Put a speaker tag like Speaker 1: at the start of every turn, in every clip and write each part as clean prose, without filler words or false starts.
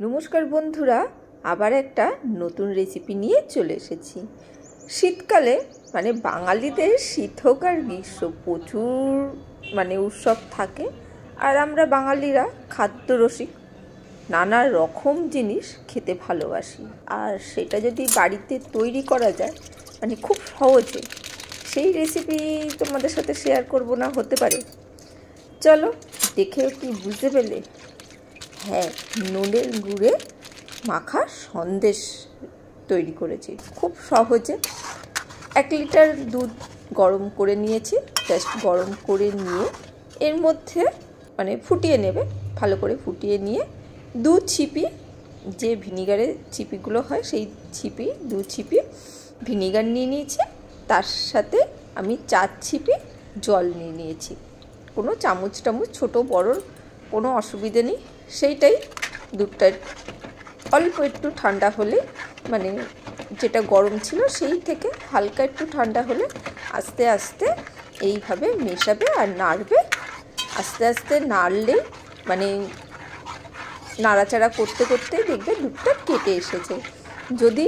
Speaker 1: নমস্কার বন্ধুরা, আবার একটা নতুন রেসিপি নিয়ে চলে এসেছি। শীতকালে বাঙালিদের শীত হোক আর গ্রীষ্ম প্রচুর উৎসব থাকে। আর আমরা বাঙালিরা খাদ্যরসিক, নানা রকম জিনিস খেতে ভালোবাসি। আর সেটা যদি বাড়িতে তৈরি করা যায় খুব সহজে, সেই রেসিপি তোমাদের সাথে শেয়ার করব না হতে পারে? চলো দেখে কি বুঝতে পেলে? হ্যাঁ, নুনের গুড়ে মাখা সন্দেশ তৈরি করেছি খুব সহজে। 1 লিটার দুধ গরম করে নিয়েছি। জাস্ট গরম করে নিয়ে এর মধ্যে ফুটিয়ে নেবে, ভালো করে ফুটিয়ে নিয়ে 2 ছিপি, যে ভিনিগারের ছিপিগুলো হয় সেই ছিপি, 2 ছিপি ভিনিগার নিয়ে নিয়েছি। তার সাথে আমি 4 ছিপি জল নিয়ে নিয়েছি। কোনো চামচ ছোটো বড়োর কোনো অসুবিধে নেই। সেইটাই দুধটা অল্প একটু ঠান্ডা হলে, যেটা গরম ছিল সেই থেকে হালকা একটু ঠান্ডা হলে আস্তে আস্তে এইভাবে মেশাবে আর নাড়বে। আস্তে আস্তে নাড়লে নাড়াচাড়া করতে করতে দেখবে দুধটা কেটে এসেছে। যদি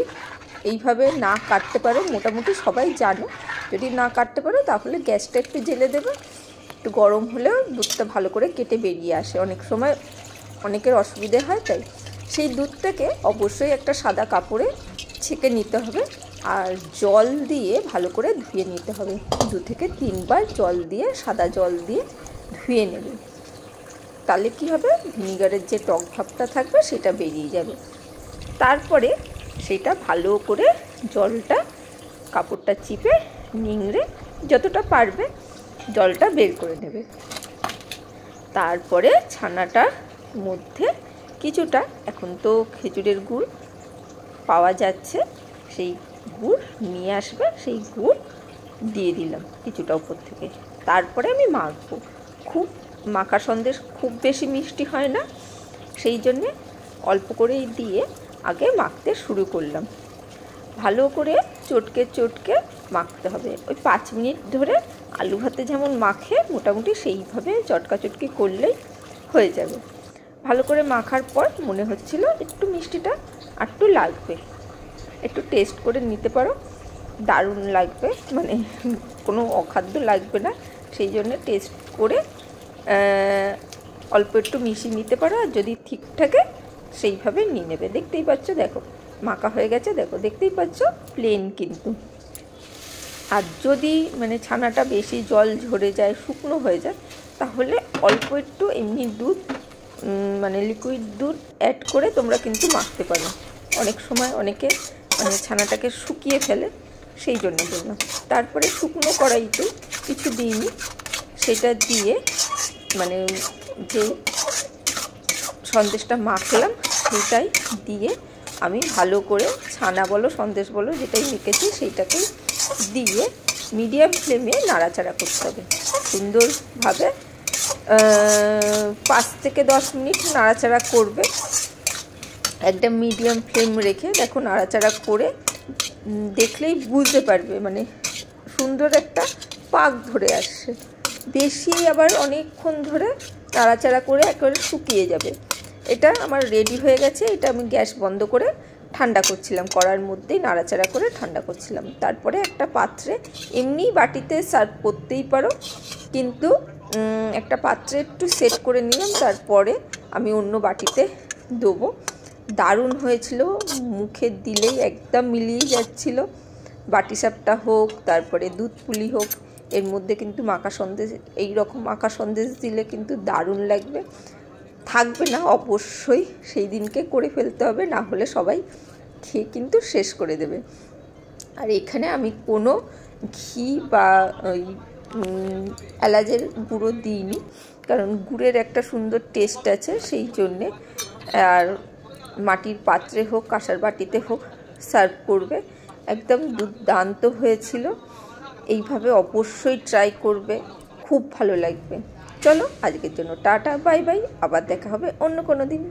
Speaker 1: এইভাবে না কাটতে পারো, মোটামুটি সবাই জানো, যদি না কাটতে পারো তাহলে গ্যাসটা একটু জেলে দেবে। একটু গরম হলেও দুধটা ভালো করে কেটে বেরিয়ে আসে। অনেক সময় অনেকের অসুবিধে হয়, তাই সেই দুধটাকে অবশ্যই একটা সাদা কাপড়ে ছেঁকে নিতে হবে আর জল দিয়ে ভালো করে ধুয়ে নিতে হবে। 2 থেকে 3 বার জল দিয়ে, সাদা জল দিয়ে ধুয়ে নেবে। তাহলে কি হবে, ভিনিগারের যে টক ভাবটা থাকবে সেটা বেরিয়ে যাবে। তারপরে সেটা ভালো করে জলটা, কাপড়টা চিপে নিংড়ে যতটা পারবে জলটা বের করে নেবে। তারপরে ছানাটার মধ্যে কিছুটা, এখন তো খেজুরের গুড় পাওয়া যাচ্ছে, সেই গুড় নিয়ে আসবে, সেই গুড় দিয়ে দিলাম কিছুটা উপর থেকে। তারপরে আমি মাখবো। খুব মাখা সন্দেশ খুব বেশি মিষ্টি হয় না, সেই জন্যে অল্প করেই দিয়ে আগে মাখতে শুরু করলাম। ভালো করে চটকে চটকে মাখতে হবে। ওই 5 মিনিট ধরে আলু ভাতে যেমন মাখে মোটামুটি সেইভাবে চটকাচটকি করলেই হয়ে যাবে। ভালো করে মাখার পর মনে হচ্ছিল একটু মিষ্টিটা একটু লাগবে, একটু টেস্ট করে নিতে পারো, দারুণ লাগবে, কোনো অখাদ্য লাগবে না। সেই জন্য টেস্ট করে অল্প একটু মিশিয়ে নিতে পারো। আর যদি ঠিক থাকে সেইভাবে নিয়ে নেবে। দেখতেই পাচ্ছ, দেখো মাখা হয়ে গেছে, দেখো দেখতেই পাচ্ছ, প্লেন কিন্তু। আর যদি ছানাটা বেশি জল ঝরে যায়, শুকনো হয়ে যায়, তাহলে অল্প একটু এমনি দুধ, লিকুইড দুধ অ্যাড করে তোমরা কিন্তু মাখতে পারো। অনেক সময় অনেকে ছানাটাকে শুকিয়ে ফেলে, সেই জন্য বললাম। তারপরে শুকনো কড়াইতে কিছু দিইনি, সেটা দিয়ে যে সন্দেশটা মাখলাম সেটাই দিয়ে আমি ভালো করে, ছানা বলো সন্দেশ বলো যেটাই মেখেছি সেইটাকে দিয়ে মিডিয়াম ফ্লেমে নাড়াচাড়া করতে হবে সুন্দরভাবে। 5 থেকে 10 মিনিট নাড়াচাড়া করবে, একদম মিডিয়াম ফ্লেম রেখে। দেখো নাড়াচাড়া করে দেখলেই বুঝতে পারবে সুন্দর একটা পাক ধরে আসছে। বেশি আবার অনেকক্ষণ ধরে নাড়াচাড়া করে একেবারে শুকিয়ে যাবে। এটা আমার রেডি হয়ে গেছে। এটা আমি গ্যাস বন্ধ করে ঠান্ডা করছিলাম, কড়ার মধ্যেই নাড়াচাড়া করে ঠান্ডা করছিলাম। তারপরে একটা পাত্রে, এমনি বাটিতে সার্ভ করতেই পারো, কিন্তু একটা পাত্রে একটু সেট করে নিলাম। তারপরে আমি অন্য বাটিতে দেবো। দারুণ হয়েছিল, মুখে দিলেই একদম মিলিয়ে যাচ্ছিল। বাটিসাপটা হোক, তারপরে দুধ পুলি হোক, এর মধ্যে কিন্তু মাখা সন্দেশ, এইরকম মাখা সন্দেশ দিলে কিন্তু দারুণ লাগবে। থাকবে না, অবশ্যই সেই দিনকে করে ফেলতে হবে, না হলে সবাই খেয়ে কিন্তু শেষ করে দেবে। আর এখানে আমি কোনো ঘি বা ওই এলাচের গুঁড়ো দিইনি, কারণ গুড়ের একটা সুন্দর টেস্ট আছে সেই জন্যে। আর মাটির পাত্রে হোক, কাঁসার বাটিতে হোক সার্ভ করবে, একদম দুর্দান্ত হয়েছিল। এইভাবে অবশ্যই ট্রাই করবে, খুব ভালো লাগবে। চলো আজকের জন্য টাটা, বাই বাই, আবার দেখা হবে অন্য কোনো দিন।